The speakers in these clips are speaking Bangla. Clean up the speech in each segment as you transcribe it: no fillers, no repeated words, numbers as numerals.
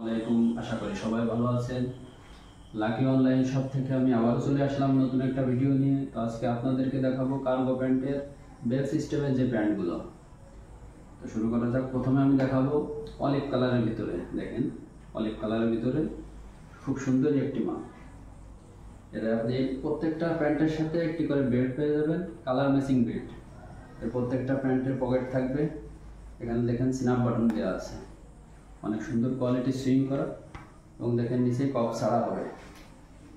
আলাইকুম, আশা করি সবাই ভালো আছেন। লাকি অনলাইন শপ থেকে আমি আবারও চলে আসলাম নতুন একটা ভিডিও নিয়ে। তো আজকে আপনাদেরকে দেখাবো কার্গো প্যান্টের বেল সিস্টেমের যে প্যান্টগুলো। তো শুরু করা যাক। প্রথমে আমি দেখাবো অলিভ কালারের ভিতরে। দেখেন, অলিভ কালারের ভিতরে খুব সুন্দর একটি মাল। এটা আপনি প্রত্যেকটা প্যান্টের সাথে একটি করে বেল্ট পেয়ে যাবেন, কালার ম্যাচিং বেল্ট। এর প্রত্যেকটা প্যান্টের পকেট থাকবে। এখানে দেখেন স্ন্যাপ বাটন দেওয়া আছে, অনেক সুন্দর কোয়ালিটি সুইং করা, এবং দেখেন নিচে কপ ছাড়া হবে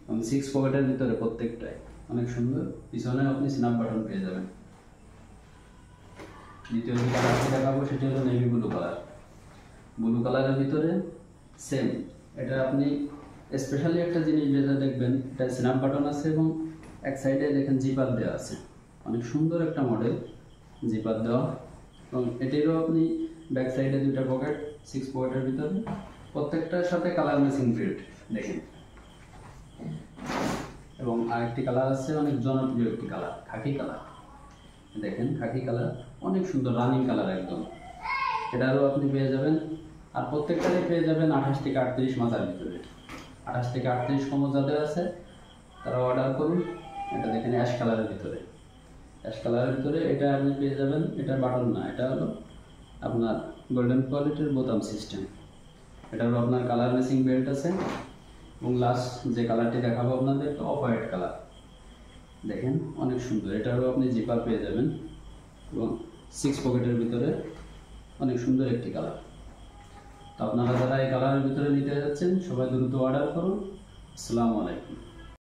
এবং 6 পকেটের ভিতরে প্রত্যেকটাই অনেক সুন্দর। পিছনে আপনি স্ন্যাপ বাটন পেয়ে যাবেন। দ্বিতীয় যে কালারটি দেখাবো সেটি হলো নেভি ব্লু কালার। ব্লু কালারের ভিতরে সেম। এটা আপনি স্পেশালি একটা জিনিস যেটা দেখবেন, এটা স্ন্যাপ বাটন আছে এবং এক সাইডে দেখেন জিপার দেওয়া আছে। অনেক সুন্দর একটা মডেল, জিপার দেওয়া, এবং এটিরও আপনি ব্যাক সাইডে দুইটা পকেট, 6 পকেটের ভিতরে প্রত্যেকটার সাথে কালার ম্যাচিং বেল্ট দেখেন। এবং আরেকটি কালার আছে, অনেক জনপ্রিয় একটি কালার, খাকি কালার। দেখেন খাকি কালার, অনেক সুন্দর রানিং কালার একদম। এটারও আপনি পেয়ে যাবেন, আর প্রত্যেকটারই পেয়ে যাবেন 28 থেকে 38 মাথার ভিতরে। 28 থেকে 38 কমো যাদের আছে তারা অর্ডার করুন। এটা দেখেন অ্যাশ কালারের ভিতরে, অ্যাশ কালারের ভিতরে এটা আপনি পেয়ে যাবেন। এটা বাটন না, এটা হলো আপনার গোল্ডেন কোয়ালিটির বোতাম সিস্টেম। এটারও আপনার কালার ম্যাচিং বেল্ট আছে। এবং লাস্ট যে কালারটি দেখাবো আপনাদের, অফ হোয়াইট কালার। দেখেন অনেক সুন্দর, এটারও আপনি জিপার পেয়ে যাবেন এবং 6 পকেটের ভিতরে অনেক সুন্দর একটি কালার। তো আপনারা যারা এই কালারের ভিতরে নিতে যাচ্ছেন সবাই দ্রুত অর্ডার করুন। আসসালামু আলাইকুম।